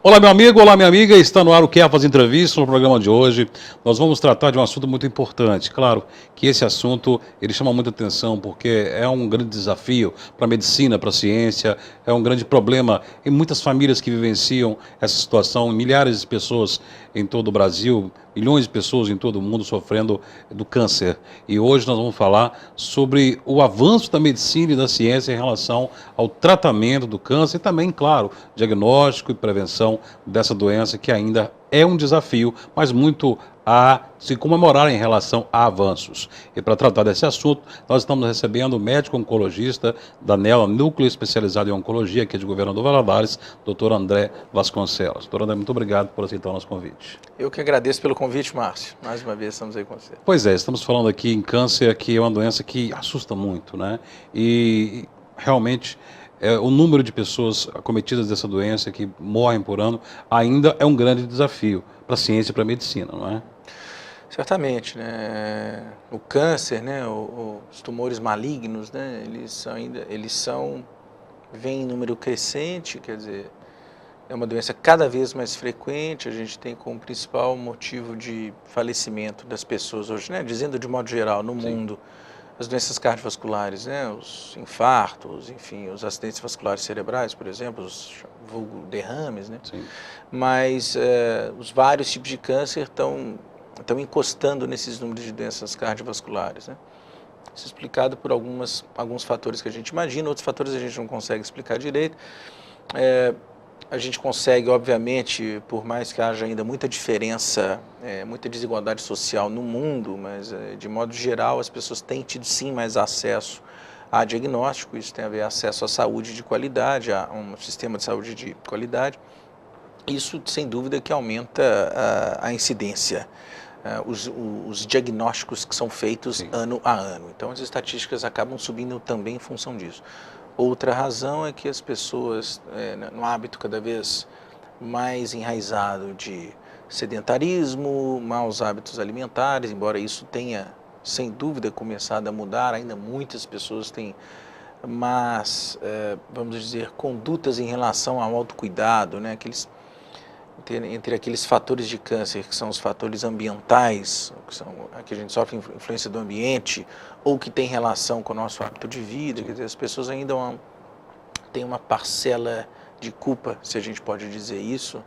Olá, meu amigo, olá, minha amiga. Está no ar o Que Faz Entrevista. No programa de hoje, nós vamos tratar de um assunto muito importante. Claro que esse assunto ele chama muita atenção porque é um grande desafio para a medicina, para a ciência, é um grande problema em muitas famílias que vivenciam essa situação, milhares de pessoas em todo o Brasil, milhões de pessoas em todo o mundo sofrendo do câncer. E hoje nós vamos falar sobre o avanço da medicina e da ciência em relação ao tratamento do câncer e também, claro, diagnóstico e prevenção dessa doença que ainda é um desafio, mas muito a se comemorar em relação a avanços. E para tratar desse assunto, nós estamos recebendo o médico oncologista da NELA, Núcleo Especializado em Oncologia, aqui de Governador Valadares, Dr. André Vasconcelos. Dr. André, muito obrigado por aceitar o nosso convite. Eu que agradeço pelo convite, Márcio. Mais uma vez estamos aí com você. Pois é, estamos falando aqui em câncer, que é uma doença que assusta muito, né? E realmente o número de pessoas acometidas dessa doença que morrem por ano ainda é um grande desafio para a ciência e para a medicina, não é? Certamente, né? O câncer, né? Os tumores malignos, né? Vêm em número crescente, quer dizer, é uma doença cada vez mais frequente. A gente tem como principal motivo de falecimento das pessoas hoje, né? Dizendo de modo geral, no mundo, as doenças cardiovasculares, né? Os infartos, enfim, os acidentes vasculares cerebrais, por exemplo, os vulgo derrames, né? Sim. Mas os vários tipos de câncer estão encostando nesses números de doenças cardiovasculares, né? Isso é explicado por alguns fatores que a gente imagina, outros fatores a gente não consegue explicar direito. A gente consegue, obviamente, por mais que haja ainda muita diferença, muita desigualdade social no mundo, mas de modo geral as pessoas têm tido sim mais acesso a diagnóstico. Isso tem a ver com acesso à saúde de qualidade, a um sistema de saúde de qualidade. Isso, sem dúvida, que aumenta a incidência, os diagnósticos que são feitos Sim. ano a ano. Então as estatísticas acabam subindo também em função disso. Outra razão é que as pessoas, no hábito cada vez mais enraizado de sedentarismo, maus hábitos alimentares, embora isso tenha, sem dúvida, começado a mudar, ainda muitas pessoas têm vamos dizer, condutas em relação ao autocuidado, né? Entre aqueles fatores de câncer, que são os fatores ambientais, que a gente sofre influência do ambiente, ou que tem relação com o nosso hábito de vida. Quer dizer, as pessoas ainda têm uma parcela de culpa, se a gente pode dizer isso,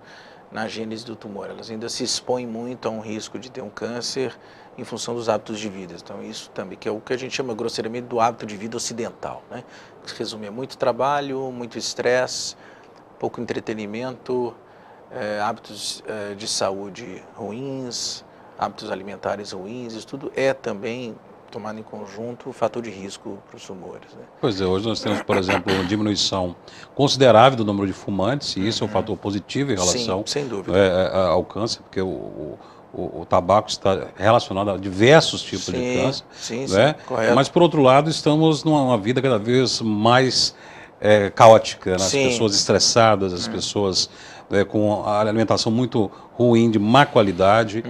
na gênese do tumor. Elas ainda se expõem muito a um risco de ter um câncer em função dos hábitos de vida. Então isso também, que é o que a gente chama grosseiramente do hábito de vida ocidental, né? Que se resume a muito trabalho, muito estresse, pouco entretenimento, hábitos de saúde ruins, hábitos alimentares ruins. Isso tudo é também, tomado em conjunto, fator de risco para os tumores, né? Pois é, hoje nós temos, por exemplo, uma diminuição considerável do número de fumantes, e isso é um fator positivo em relação Sim, sem dúvida. ao câncer, porque o tabaco está relacionado a diversos tipos de câncer, sim, né? correto. Mas, por outro lado, estamos numa vida cada vez mais caótica, né? As pessoas estressadas, as pessoas com a alimentação muito ruim, de má qualidade,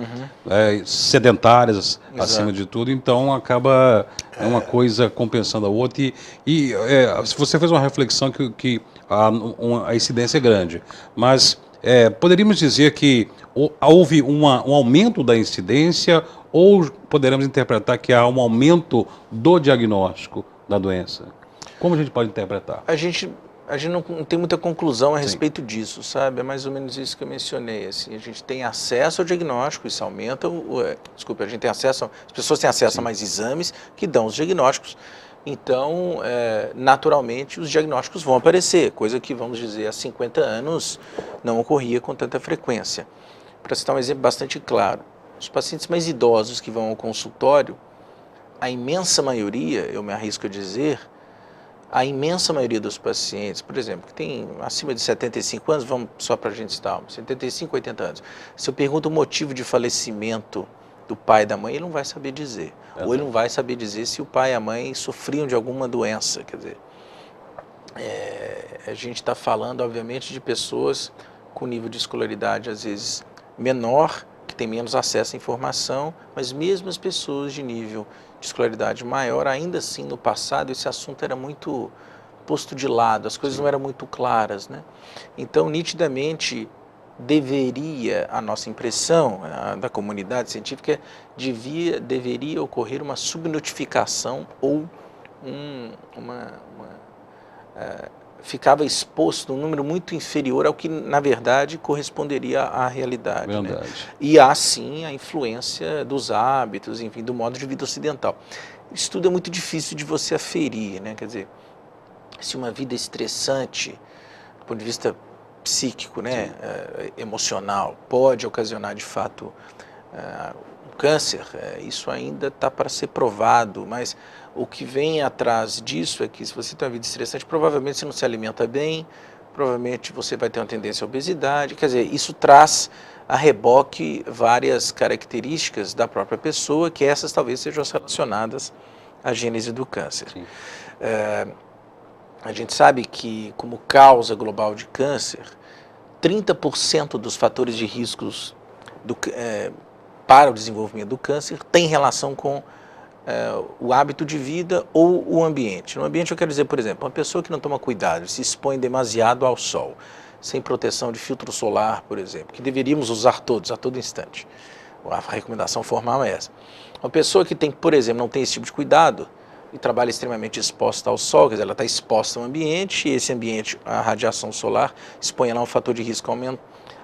sedentárias acima de tudo, então acaba uma coisa compensando a outra. Se você fez uma reflexão que a incidência é grande, mas poderíamos dizer que houve um aumento da incidência ou poderemos interpretar que há um aumento do diagnóstico da doença? Como a gente pode interpretar? A gente não tem muita conclusão a respeito disso, sabe? É mais ou menos isso que eu mencionei. Assim, a gente tem acesso ao diagnóstico, isso aumenta a gente tem acesso, as pessoas têm acesso a mais exames que dão os diagnósticos. Então, naturalmente, os diagnósticos vão aparecer, coisa que, vamos dizer, há 50 anos não ocorria com tanta frequência. Para citar um exemplo bastante claro, os pacientes mais idosos que vão ao consultório, a imensa maioria, eu me arrisco a dizer, a imensa maioria dos pacientes, por exemplo, que tem acima de 75 anos, vamos só para a gente citar, 75, 80 anos, se eu pergunto o motivo de falecimento do pai e da mãe, ele não vai saber dizer. Ou ele não vai saber dizer se o pai e a mãe sofriam de alguma doença. Quer dizer, a gente está falando, obviamente, de pessoas com nível de escolaridade, às vezes, menor, que tem menos acesso à informação, mas mesmo as pessoas de nível de escolaridade maior, ainda assim, no passado, esse assunto era muito posto de lado, as coisas não eram muito claras, né? Então, nitidamente, a nossa impressão da comunidade científica, deveria ocorrer uma subnotificação ou ficava exposto um número muito inferior ao que, na verdade, corresponderia à realidade. Verdade. Né? E há, sim, a influência dos hábitos, enfim, do modo de vida ocidental. Isso tudo é muito difícil de você aferir, né? Quer dizer, se uma vida estressante, do ponto de vista psíquico, né, emocional, pode ocasionar, de fato, um câncer, isso ainda está para ser provado, mas o que vem atrás disso é que se você tem uma vida estressante, provavelmente você não se alimenta bem, provavelmente você vai ter uma tendência à obesidade, quer dizer, isso traz a reboque várias características da própria pessoa, que essas talvez sejam relacionadas à gênese do câncer. A gente sabe que, como causa global de câncer, 30% dos fatores de riscos para o desenvolvimento do câncer tem relação com o hábito de vida ou o ambiente. No ambiente eu quero dizer, por exemplo, uma pessoa que não toma cuidado, se expõe demasiado ao sol, sem proteção de filtro solar, por exemplo, que deveríamos usar todos, a todo instante. A recomendação formal é essa. Uma pessoa que tem, por exemplo, não tem esse tipo de cuidado e trabalha extremamente exposta ao sol, quer dizer, ela está exposta ao ambiente, e esse ambiente, a radiação solar, expõe ela a um fator de risco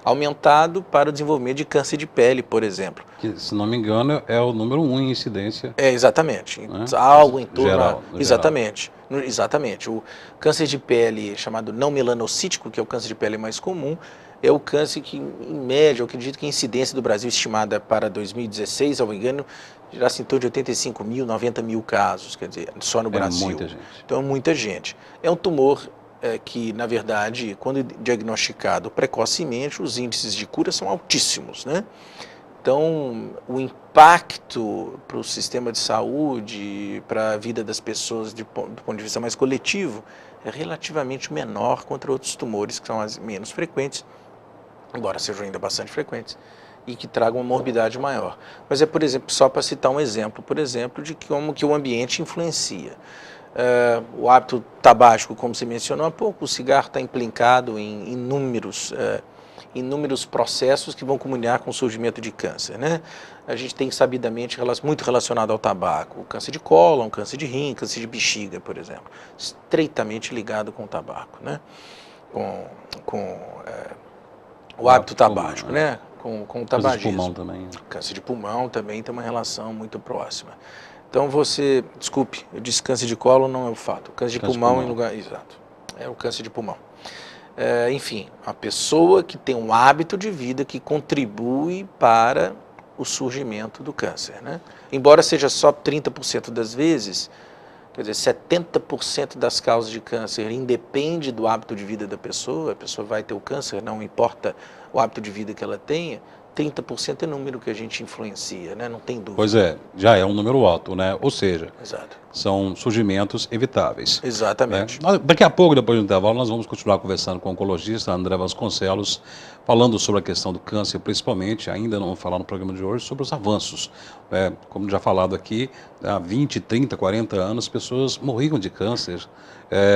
aumentado para o desenvolvimento de câncer de pele, por exemplo. Que, se não me engano, é o número 1 em incidência. Exatamente. Né? Algo em torno... Geral, exatamente. Exatamente. O câncer de pele chamado não melanocítico, que é o câncer de pele mais comum, é o câncer que, em média, eu acredito que a incidência do Brasil estimada para 2016, se não me engano, girasse em torno de 85 mil, 90 mil casos, quer dizer, só no Brasil. Muita gente. Então, é muita gente. É um tumor que, na verdade, quando diagnosticado precocemente, os índices de cura são altíssimos, né? Então, o impacto para o sistema de saúde, para a vida das pessoas do ponto de vista mais coletivo, é relativamente menor contra outros tumores que são menos frequentes, embora sejam ainda bastante frequentes, e que tragam uma morbidade maior. Mas é, por exemplo, só para citar um exemplo, de como que o ambiente influencia. O hábito tabágico, como você mencionou há pouco, o cigarro está implicado em inúmeros processos que vão culminar com o surgimento de câncer, né? A gente tem sabidamente muito relacionado ao tabaco, o câncer de cólon, câncer de rim, câncer de bexiga, por exemplo, estreitamente ligado com o tabaco, né? Com o hábito tabágico, né? Com o tabagismo. Câncer de pulmão também. Câncer de pulmão também tem uma relação muito próxima. Então desculpe, eu disse câncer de cólon, não é o fato. Câncer de pulmão em lugar, exato, é o câncer de pulmão. Enfim, a pessoa que tem um hábito de vida que contribui para o surgimento do câncer, né? Embora seja só 30% das vezes, quer dizer, 70% das causas de câncer independe do hábito de vida da pessoa, a pessoa vai ter o câncer, não importa o hábito de vida que ela tenha, 30% é o número que a gente influencia, né? Não tem dúvida. Pois é, já é um número alto, né? Ou seja, exato, são surgimentos evitáveis. Exatamente. Né? Daqui a pouco, depois do intervalo, nós vamos continuar conversando com o oncologista André Vasconcelos, falando sobre a questão do câncer, principalmente, ainda não vou falar no programa de hoje, sobre os avanços. Como já falado aqui, há 20, 30, 40 anos, pessoas morriam de câncer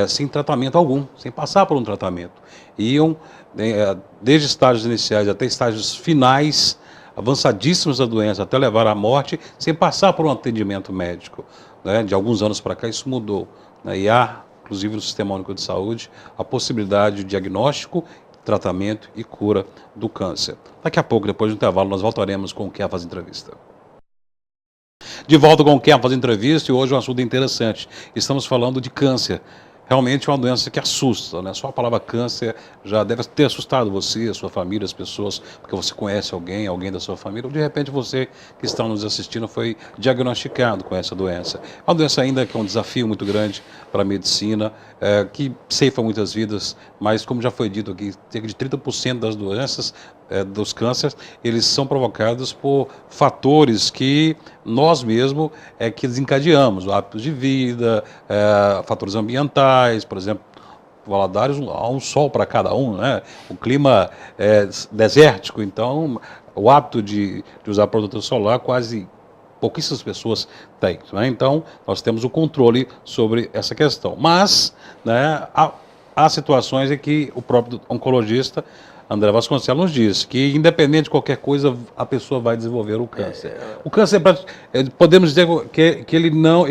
sem tratamento algum, sem passar por um tratamento. Iam, desde estágios iniciais até estágios finais, avançadíssimos da doença, até levar à morte, sem passar por um atendimento médico. Né? De alguns anos para cá isso mudou. Né? E há, inclusive no Sistema Único de Saúde, a possibilidade de diagnóstico, tratamento e cura do câncer. Daqui a pouco, depois do intervalo, nós voltaremos com o Quer Fazer Entrevista. De volta com o Quer Fazer Entrevista, e hoje um assunto interessante. Estamos falando de câncer. Realmente é uma doença que assusta, né? Só a palavra câncer já deve ter assustado você, a sua família, as pessoas, porque você conhece alguém da sua família, ou de repente você que está nos assistindo foi diagnosticado com essa doença. É uma doença ainda que é um desafio muito grande para a medicina, que ceifa muitas vidas, mas como já foi dito aqui, cerca de 30% das doenças, dos cânceres, eles são provocados por fatores que nós mesmos que desencadeamos, hábitos de vida, fatores ambientais, por exemplo, Valadares, há um sol para cada um, né? O clima é desértico, então o hábito de usar protetor solar quase pouquíssimas pessoas têm, né? Então nós temos o controle sobre essa questão, mas, né, há situações em que o próprio oncologista André Vasconcelos nos diz que, independente de qualquer coisa, a pessoa vai desenvolver o câncer. O câncer, podemos dizer que ele não...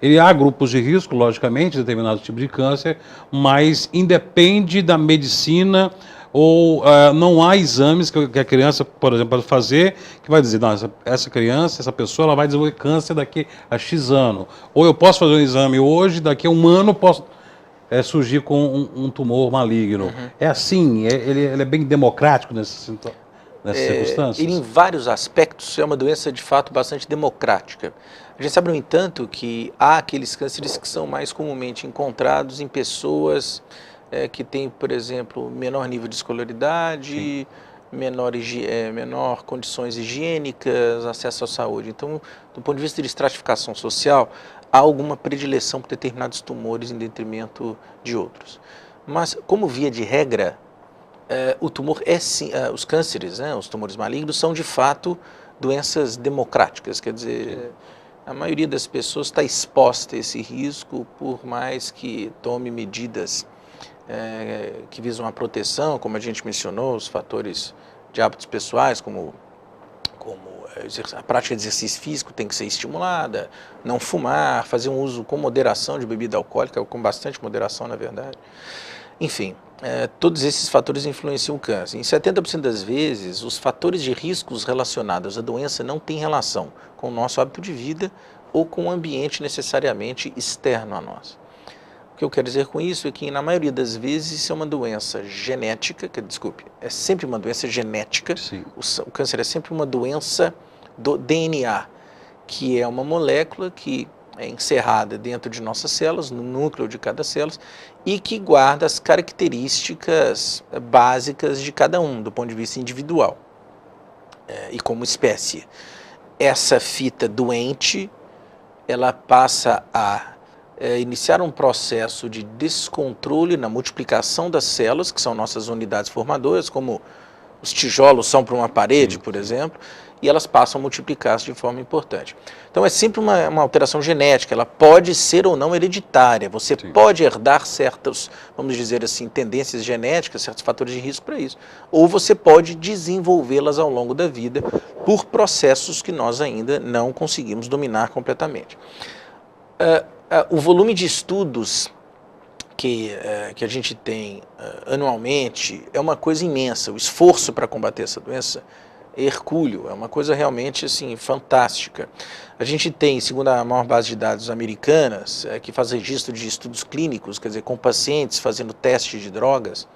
Ele há grupos de risco, logicamente, determinado tipo de câncer, mas independe da medicina ou não há exames que a criança, por exemplo, pode fazer que vai dizer, não, essa criança, essa pessoa, ela vai desenvolver câncer daqui a X ano. Ou eu posso fazer um exame hoje, daqui a um ano posso surgir com um tumor maligno. Uhum. É assim, ele é bem democrático nessas circunstâncias? Ele, em vários aspectos, é uma doença, de fato, bastante democrática. A gente sabe, no entanto, que há aqueles cânceres que são mais comumente encontrados em pessoas que têm, por exemplo, menor nível de escolaridade, menor condições higiênicas, acesso à saúde. Então, do ponto de vista de estratificação social, há alguma predileção por determinados tumores em detrimento de outros. Mas, como via de regra, o tumor sim, os cânceres, os tumores malignos, são de fato doenças democráticas, quer dizer, a maioria das pessoas está exposta a esse risco, por mais que tome medidas que visam a proteção, como a gente mencionou, os fatores de hábitos pessoais, como a prática de exercício físico tem que ser estimulada, não fumar, fazer um uso com moderação de bebida alcoólica, com bastante moderação, na verdade. Enfim, todos esses fatores influenciam o câncer. Em 70% das vezes, os fatores de riscos relacionados à doença não têm relação com o nosso hábito de vida ou com o ambiente necessariamente externo a nós. O que eu quero dizer com isso é que, na maioria das vezes, isso é uma doença genética, é sempre uma doença genética. O câncer é sempre uma doença do DNA, que é uma molécula que é encerrada dentro de nossas células, no núcleo de cada célula, e que guarda as características básicas de cada um, do ponto de vista individual e como espécie. Essa fita doente, ela passa a iniciar um processo de descontrole na multiplicação das células, que são nossas unidades formadoras, como os tijolos são para uma parede, por exemplo, e elas passam a multiplicar-se de forma importante. Então é sempre uma alteração genética, ela pode ser ou não hereditária, você pode herdar certas, vamos dizer assim, tendências genéticas, certos fatores de risco para isso, ou você pode desenvolvê-las ao longo da vida por processos que nós ainda não conseguimos dominar completamente. O volume de estudos que a gente tem anualmente é uma coisa imensa. O esforço para combater essa doença é hercúleo, é uma coisa realmente assim, fantástica. A gente tem, segundo a maior base de dados americanas, que faz registro de estudos clínicos, quer dizer, com pacientes fazendo testes de drogas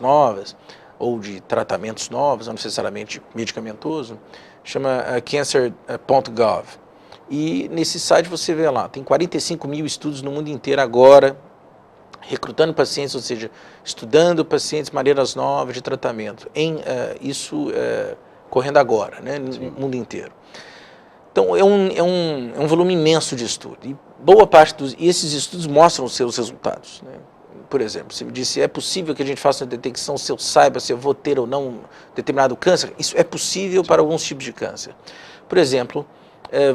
novas, ou de tratamentos novos, não necessariamente medicamentoso, chama cancer.gov. E nesse site você vê lá, tem 45 mil estudos no mundo inteiro agora, recrutando pacientes, ou seja, estudando pacientes, maneiras novas de tratamento, isso correndo agora, né, no mundo inteiro. Então é um volume imenso de estudo, e boa parte e esses estudos mostram os seus resultados, né? Por exemplo, você me disse, é possível que a gente faça uma detecção se eu saiba se eu vou ter ou não determinado câncer? Isso é possível para alguns tipos de câncer. Por exemplo,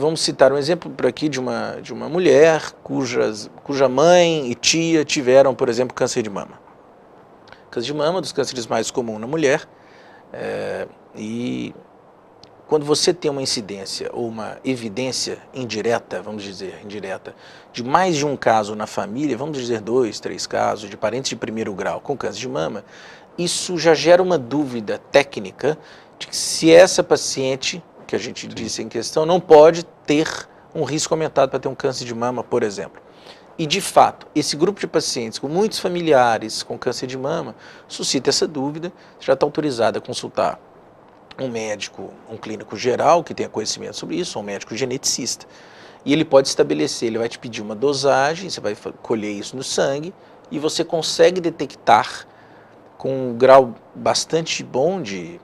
vamos citar um exemplo por aqui de uma mulher cuja mãe e tia tiveram, por exemplo, câncer de mama. Câncer de mama, dos cânceres mais comuns na mulher, e quando você tem uma incidência ou uma evidência indireta, vamos dizer, indireta, de mais de um caso na família, vamos dizer 2, 3 casos de parentes de primeiro grau com câncer de mama, isso já gera uma dúvida técnica de que se essa paciente que a gente disse em questão, não pode ter um risco aumentado para ter um câncer de mama, por exemplo. E, de fato, esse grupo de pacientes com muitos familiares com câncer de mama suscita essa dúvida, já está autorizado a consultar um médico, um clínico geral que tenha conhecimento sobre isso, ou um médico geneticista. E ele pode estabelecer, ele vai te pedir uma dosagem, você vai colher isso no sangue, e você consegue detectar com um grau bastante bom de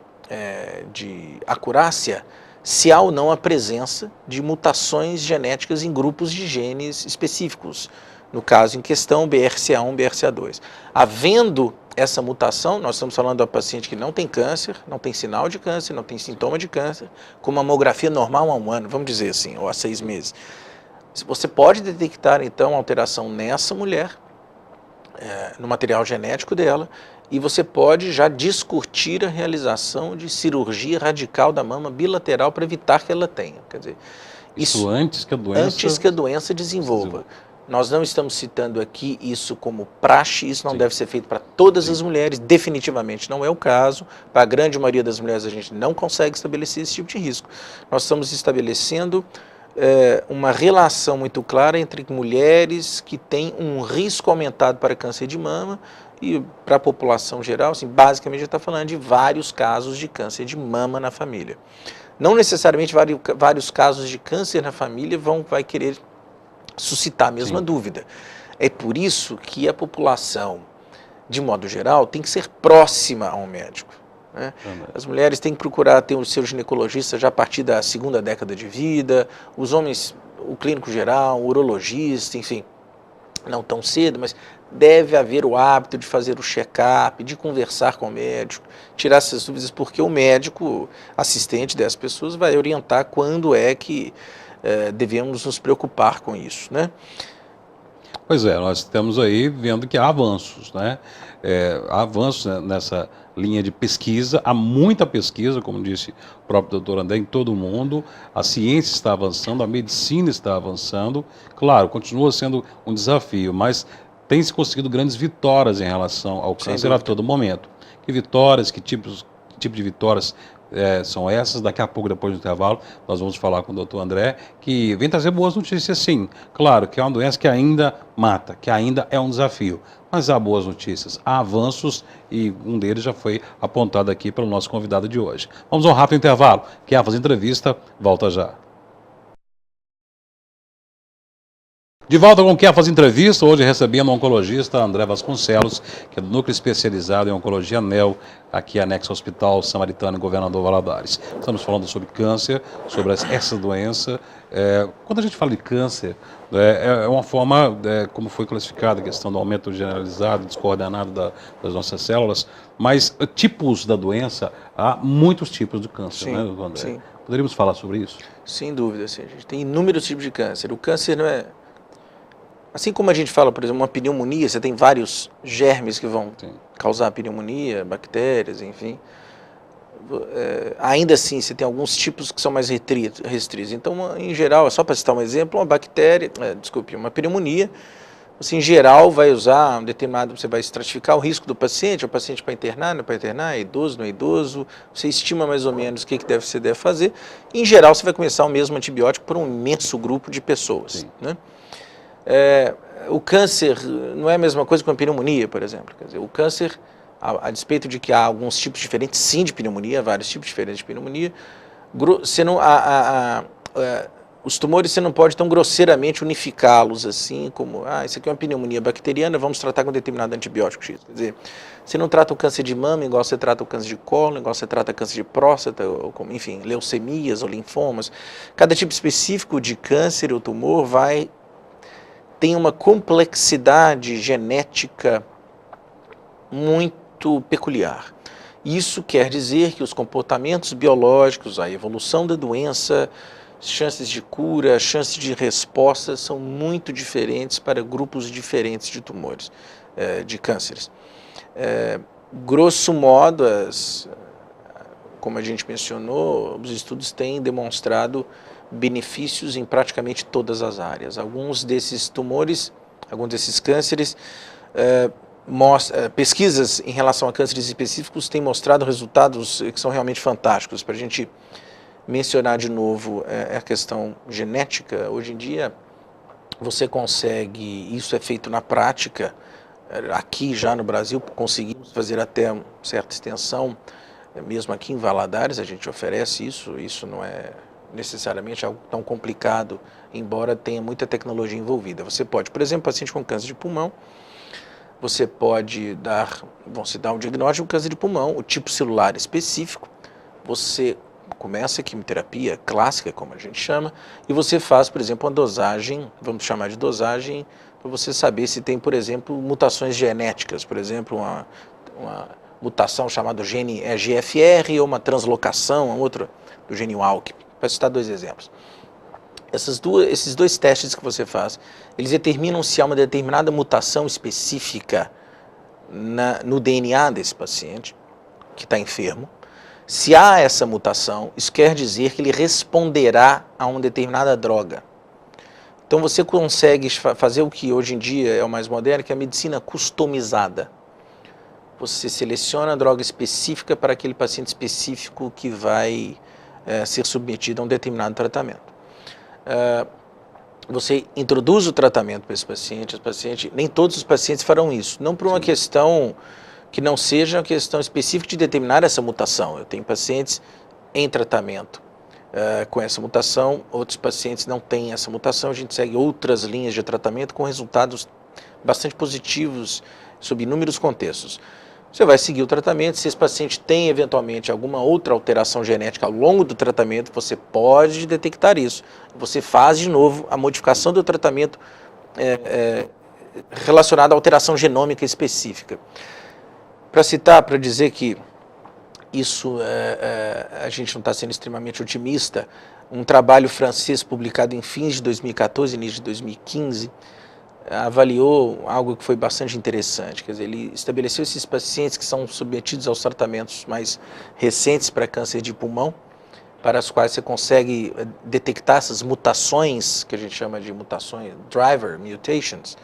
acurácia se há ou não a presença de mutações genéticas em grupos de genes específicos, no caso em questão BRCA1, BRCA2. Havendo essa mutação, nós estamos falando de uma paciente que não tem câncer, não tem sinal de câncer, não tem sintoma de câncer, com uma mamografia normal há um ano, vamos dizer assim, ou há 6 meses. Você pode detectar então alteração nessa mulher, no material genético dela, e você pode já discutir a realização de cirurgia radical da mama bilateral para evitar que ela tenha. Quer dizer, Isso antes que a doença desenvolva. Nós não estamos citando aqui isso como praxe, isso não deve ser feito para todas as mulheres, definitivamente não é o caso. Para a grande maioria das mulheres a gente não consegue estabelecer esse tipo de risco. Nós estamos estabelecendo uma relação muito clara entre mulheres que têm um risco aumentado para câncer de mama e para a população geral, assim, basicamente a gente está falando de vários casos de câncer de mama na família. Não necessariamente vários casos de câncer na família vai querer suscitar a mesma dúvida. É por isso que a população, de modo geral, tem que ser próxima ao médico, né? As mulheres têm que procurar ter o seu ginecologista já a partir da 2ª década de vida, os homens, o clínico geral, o urologista, enfim, não tão cedo, mas deve haver o hábito de fazer o check-up, de conversar com o médico, tirar essas dúvidas, porque o médico assistente dessas pessoas vai orientar quando é que devemos nos preocupar com isso, né? Pois é, nós estamos aí vendo que há avanços, né? Há avanços nessa linha de pesquisa, há muita pesquisa, como disse o próprio doutor André, em todo o mundo, a ciência está avançando, a medicina está avançando, claro, continua sendo um desafio, mas tem-se conseguido grandes vitórias em relação ao câncer a todo momento. Que vitórias, que tipo de vitórias são essas? Daqui a pouco, depois do intervalo, nós vamos falar com o doutor André, que vem trazer boas notícias, sim. Claro que é uma doença que ainda mata, que ainda é um desafio, mas há boas notícias, há avanços e um deles já foi apontado aqui pelo nosso convidado de hoje. Vamos a um rápido intervalo. Quer fazer entrevista? Volta já. De volta com Quer Fazer Entrevista, hoje recebendo o oncologista André Vasconcelos, que é do Núcleo Especializado em Oncologia NEL, aqui anexo ao Hospital Samaritano em Governador Valadares. Estamos falando sobre câncer, sobre essa doença. Quando a gente fala de câncer, é uma forma, como foi classificada a questão do aumento generalizado, descoordenado das nossas células, mas tipos da doença, há muitos tipos de câncer, sim, né, doutor André? Sim. Poderíamos falar sobre isso? Sem dúvida, sim. A gente tem inúmeros tipos de câncer. O câncer não é... Assim como a gente fala, por exemplo, uma pneumonia, você tem vários germes que vão causar pneumonia, bactérias, enfim. Ainda assim, você tem alguns tipos que são mais restritos. Então, em geral, só para citar um exemplo, uma pneumonia, você em geral vai usar um determinado, você vai estratificar o risco do paciente, o paciente para internar, não para internar, é idoso, não é idoso, você estima mais ou menos o que você deve fazer. Em geral, você vai começar o mesmo antibiótico para um imenso grupo de pessoas, né? O câncer não é a mesma coisa que uma pneumonia, por exemplo. Quer dizer, o câncer, a despeito de que há alguns tipos diferentes, sim, de pneumonia, vários tipos diferentes de pneumonia, os tumores você não pode tão grosseiramente unificá-los assim, como, isso aqui é uma pneumonia bacteriana, vamos tratar com um determinado antibiótico X. Quer dizer, você não trata o câncer de mama igual você trata o câncer de cólon, igual você trata o câncer de próstata, enfim, leucemias ou linfomas. Cada tipo específico de câncer ou tumor tem uma complexidade genética muito peculiar. Isso quer dizer que os comportamentos biológicos, a evolução da doença, chances de cura, chances de resposta são muito diferentes para grupos diferentes de tumores, de cânceres. Grosso modo, como a gente mencionou, os estudos têm demonstrado benefícios em praticamente todas as áreas. Alguns desses tumores, alguns desses cânceres, pesquisas em relação a cânceres específicos têm mostrado resultados que são realmente fantásticos. Para a gente mencionar de novo a questão genética, hoje em dia você consegue, isso é feito na prática, aqui já no Brasil, conseguimos fazer até uma certa extensão, mesmo aqui em Valadares a gente oferece isso não é necessariamente algo tão complicado, embora tenha muita tecnologia envolvida. Você pode, por exemplo, paciente com câncer de pulmão, você pode dar um diagnóstico de câncer de pulmão, o tipo celular específico, você começa a quimioterapia clássica, como a gente chama, e você faz, por exemplo, uma dosagem, vamos chamar de dosagem, para você saber se tem, por exemplo, mutações genéticas, por exemplo, uma mutação chamada gene EGFR ou uma translocação, outra do gene ALK. Para citar 2 exemplos. Esses 2 testes que você faz, eles determinam se há uma determinada mutação específica no DNA desse paciente que está enfermo. Se há essa mutação, isso quer dizer que ele responderá a uma determinada droga. Então você consegue fazer o que hoje em dia é o mais moderno, que é a medicina customizada. Você seleciona a droga específica para aquele paciente específico que vai ser submetido a um determinado tratamento. Você introduz o tratamento para esse paciente, nem todos os pacientes farão isso, não por uma questão que não seja uma questão específica de determinar essa mutação. Eu tenho pacientes em tratamento com essa mutação, outros pacientes não têm essa mutação, a gente segue outras linhas de tratamento com resultados bastante positivos sob inúmeros contextos. Você vai seguir o tratamento, se esse paciente tem eventualmente alguma outra alteração genética ao longo do tratamento, você pode detectar isso. Você faz de novo a modificação do tratamento relacionada à alteração genômica específica. Para citar, para dizer que isso a gente não está sendo extremamente otimista, um trabalho francês publicado em fins de 2014, início de 2015, avaliou algo que foi bastante interessante. Quer dizer, ele estabeleceu esses pacientes que são submetidos aos tratamentos mais recentes para câncer de pulmão, para as quais você consegue detectar essas mutações, que a gente chama de mutações, driver mutations,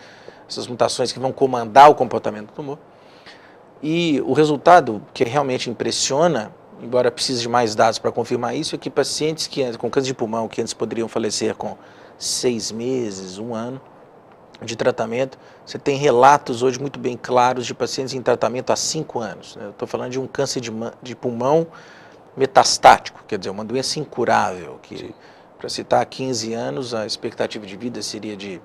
essas mutações que vão comandar o comportamento do tumor. E o resultado que realmente impressiona, embora precise de mais dados para confirmar isso, é que pacientes com câncer de pulmão, que antes poderiam falecer com 6 meses, 1 ano de tratamento, você tem relatos hoje muito bem claros de pacientes em tratamento há 5 anos. Eu estou falando de um câncer de pulmão metastático, quer dizer, uma doença incurável, que, para citar, há 15 anos a expectativa de vida seria de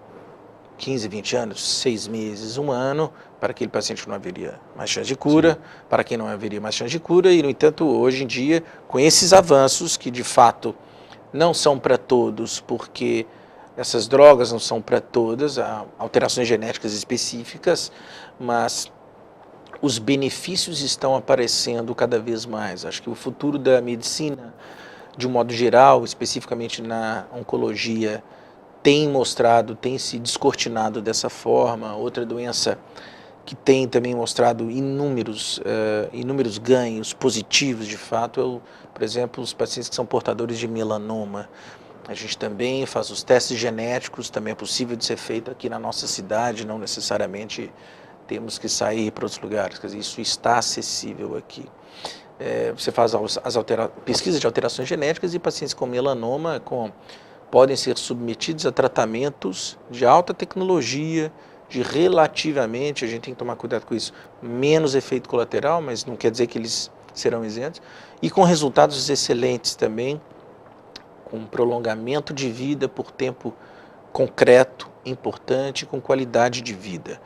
15, 20 anos, 6 meses, 1 ano, para aquele paciente que não haveria mais chance de cura, para quem não haveria mais chance de cura, e, no entanto, hoje em dia, com esses avanços, que de fato não são para todos, porque essas drogas não são para todas, há alterações genéticas específicas, mas os benefícios estão aparecendo cada vez mais. Acho que o futuro da medicina, de um modo geral, especificamente na oncologia, tem mostrado, tem se descortinado dessa forma. Outra doença que tem também mostrado inúmeros ganhos positivos, de fato, por exemplo, os pacientes que são portadores de melanoma. A gente também faz os testes genéticos, também é possível de ser feito aqui na nossa cidade, não necessariamente temos que sair para outros lugares, quer dizer, isso está acessível aqui. Você faz pesquisas de alterações genéticas e pacientes com melanoma podem ser submetidos a tratamentos de alta tecnologia, de relativamente, a gente tem que tomar cuidado com isso, menos efeito colateral, mas não quer dizer que eles serão isentos, e com resultados excelentes também, com prolongamento de vida por tempo concreto, importante, com qualidade de vida.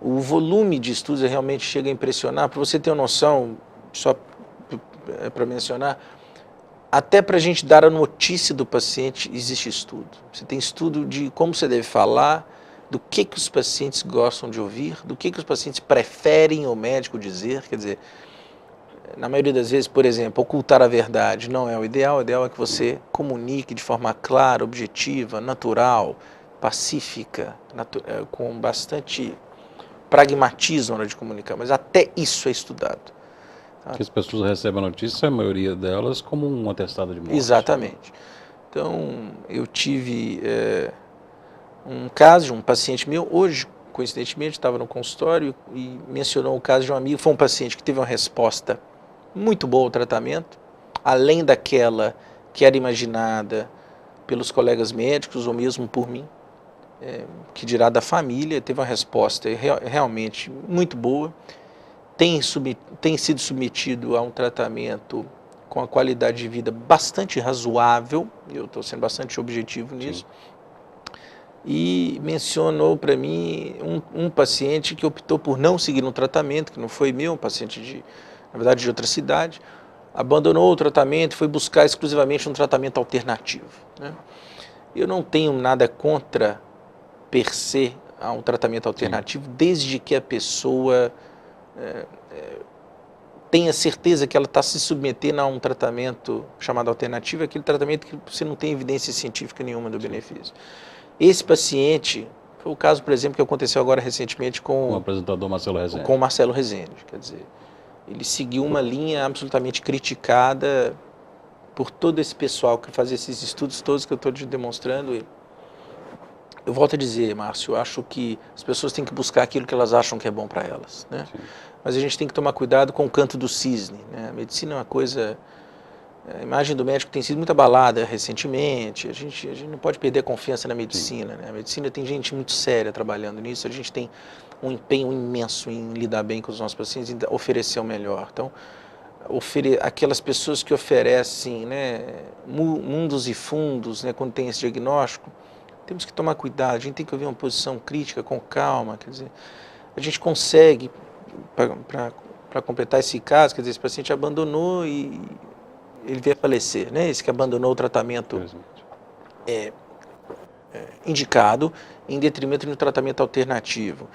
O volume de estudos realmente chega a impressionar. Para você ter uma noção, só para mencionar, até para a gente dar a notícia do paciente, existe estudo. Você tem estudo de como você deve falar, do que os pacientes gostam de ouvir, do que os pacientes preferem o médico dizer, quer dizer, na maioria das vezes, por exemplo, ocultar a verdade não é o ideal é que você comunique de forma clara, objetiva, natural, pacífica, com bastante pragmatismo na hora de comunicar, mas até isso é estudado. Tá? Que as pessoas recebem a notícia, a maioria delas, como um atestado de morte. Exatamente. Então, eu tive um caso de um paciente meu, hoje, coincidentemente, estava no consultório e mencionou o caso de um amigo, foi um paciente que teve uma resposta muito boa ao tratamento, além daquela que era imaginada pelos colegas médicos ou mesmo por mim, que dirá da família, teve uma resposta realmente muito boa, tem sido submetido a um tratamento com a qualidade de vida bastante razoável, eu estou sendo bastante objetivo nisso, e mencionou para mim um paciente que optou por não seguir um tratamento, que não foi meu, um paciente na verdade de outra cidade, abandonou o tratamento e foi buscar exclusivamente um tratamento alternativo, né? Eu não tenho nada contra, per se, a um tratamento alternativo, desde que a pessoa tenha certeza que ela está se submetendo a um tratamento chamado alternativo, aquele tratamento que você não tem evidência científica nenhuma do benefício. Esse paciente Foi o caso, por exemplo, que aconteceu agora recentemente Com o apresentador Marcelo Rezende. Com o Marcelo Rezende. Quer dizer, ele seguiu uma linha absolutamente criticada por todo esse pessoal que fazia esses estudos todos que eu estou te demonstrando. E eu volto a dizer, Márcio, eu acho que as pessoas têm que buscar aquilo que elas acham que é bom para elas, né? Mas a gente tem que tomar cuidado com o canto do cisne, né? A medicina é uma coisa... A imagem do médico tem sido muito abalada recentemente, a gente não pode perder a confiança na medicina, né? A medicina tem gente muito séria trabalhando nisso, a gente tem um empenho imenso em lidar bem com os nossos pacientes e oferecer o melhor. Então, aquelas pessoas que oferecem, né, mundos e fundos, né, quando tem esse diagnóstico, temos que tomar cuidado, a gente tem que ouvir uma posição crítica com calma, quer dizer, a gente consegue, para completar esse caso, quer dizer, esse paciente abandonou e ele veio a falecer, né? Esse que abandonou o tratamento indicado em detrimento de um tratamento alternativo.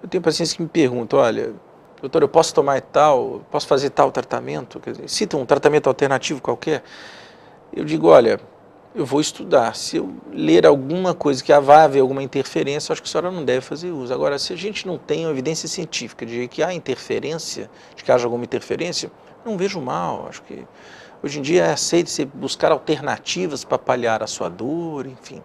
Eu tenho pacientes que me perguntam, olha, doutor, eu posso tomar posso fazer tal tratamento? Quer dizer, cita um tratamento alternativo qualquer. Eu digo, olha, eu vou estudar. Se eu ler alguma coisa que vai haver alguma interferência, acho que a senhora não deve fazer uso. Agora, se a gente não tem uma evidência científica de que há interferência, de que haja alguma interferência, não vejo mal. Acho que hoje em dia é aceito você buscar alternativas para paliar a sua dor, enfim.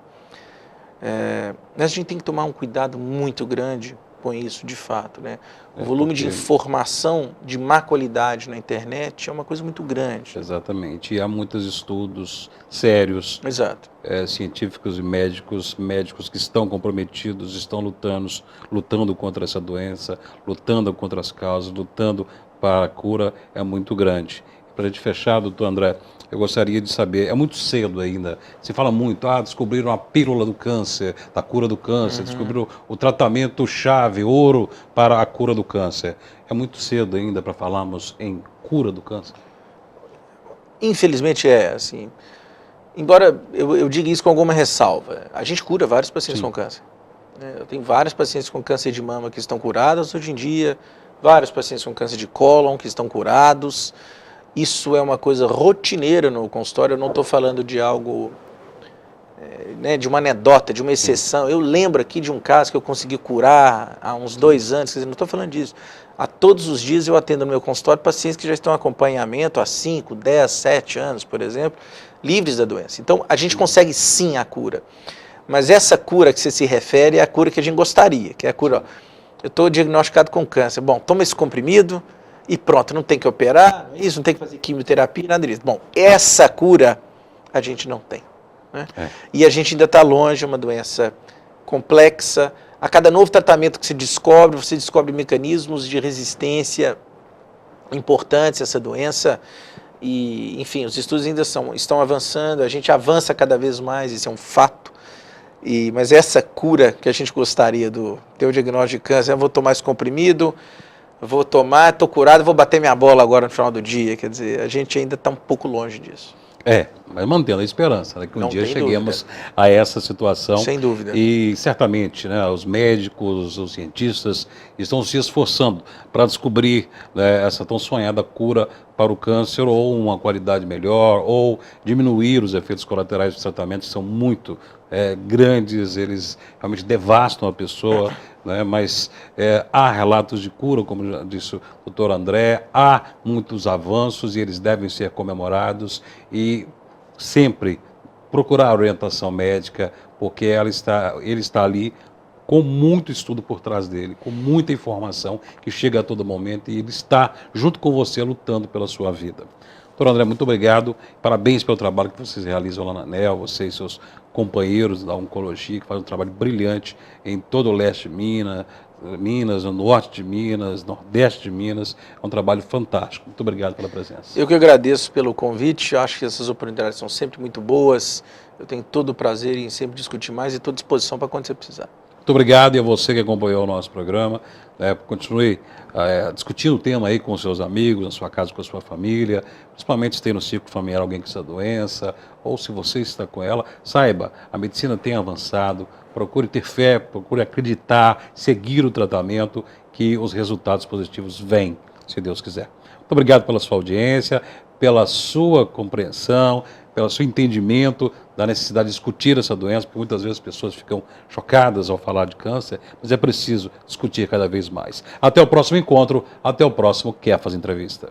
Mas a gente tem que tomar um cuidado muito grande com isso, de fato, né? O volume de informação de má qualidade na internet é uma coisa muito grande. Exatamente. E há muitos estudos sérios, Exato. Científicos e médicos que estão comprometidos, estão lutando contra essa doença, lutando contra as causas, lutando para a cura, é muito grande. Para a gente fechar, doutor André, eu gostaria de saber, é muito cedo ainda, se fala muito, descobriram a pílula do câncer, da cura do câncer, descobriram o tratamento-chave, ouro para a cura do câncer. É muito cedo ainda para falarmos em cura do câncer? Infelizmente assim, embora eu diga isso com alguma ressalva, a gente cura vários pacientes com câncer. Eu tenho vários pacientes com câncer de mama que estão curados hoje em dia, vários pacientes com câncer de cólon que estão curados. Isso é uma coisa rotineira no consultório, eu não estou falando de algo, né, de uma anedota, de uma exceção. Eu lembro aqui de um caso que eu consegui curar há uns 2 anos, quer dizer, não estou falando disso. A todos os dias eu atendo no meu consultório pacientes que já estão em acompanhamento há 5, 10, 7 anos, por exemplo, livres da doença. Então, a gente consegue sim a cura. Mas essa cura que você se refere é a cura que a gente gostaria, que é a cura, eu estou diagnosticado com câncer. Bom, toma esse comprimido, e pronto, não tem que operar, não tem que fazer quimioterapia, nada disso. Bom, essa cura a gente não tem, né? E a gente ainda está longe, é uma doença complexa. A cada novo tratamento que se descobre, você descobre mecanismos de resistência importantes a essa doença. E, enfim, os estudos ainda estão avançando, a gente avança cada vez mais, isso é um fato. Mas essa cura que a gente gostaria do ter o diagnóstico de câncer, eu vou tomar esse comprimido, vou tomar, estou curado, vou bater minha bola agora no final do dia. Quer dizer, a gente ainda está um pouco longe disso. Mas mantendo a esperança, né, que um dia cheguemos dúvida a essa situação. Sem dúvida. E certamente, né, os médicos, os cientistas estão se esforçando para descobrir, né, essa tão sonhada cura para o câncer, ou uma qualidade melhor, ou diminuir os efeitos colaterais dos tratamentos, que são muito grandes, eles realmente devastam a pessoa, né, mas há relatos de cura, como já disse o doutor André, há muitos avanços e eles devem ser comemorados, e sempre procurar orientação médica, porque ele está ali com muito estudo por trás dele, com muita informação que chega a todo momento, e ele está junto com você lutando pela sua vida. Doutor André, muito obrigado, parabéns pelo trabalho que vocês realizam lá na ANEEL, você e seus companheiros da oncologia, que fazem um trabalho brilhante em todo o leste de Minas, no norte de Minas, nordeste de Minas, é um trabalho fantástico. Muito obrigado pela presença. Eu que agradeço pelo convite, eu acho que essas oportunidades são sempre muito boas, eu tenho todo o prazer em sempre discutir mais e estou à disposição para quando você precisar. Muito obrigado, e a você que acompanhou o nosso programa. Continue discutindo o tema aí com os seus amigos, na sua casa, com a sua família, principalmente se tem no círculo familiar alguém com essa doença, ou se você está com ela, saiba, a medicina tem avançado, procure ter fé, procure acreditar, seguir o tratamento, que os resultados positivos vêm, se Deus quiser. Muito obrigado pela sua audiência, pela sua compreensão, pelo seu entendimento da necessidade de discutir essa doença, porque muitas vezes as pessoas ficam chocadas ao falar de câncer, mas é preciso discutir cada vez mais. Até o próximo encontro, até o próximo Kefas Entrevista.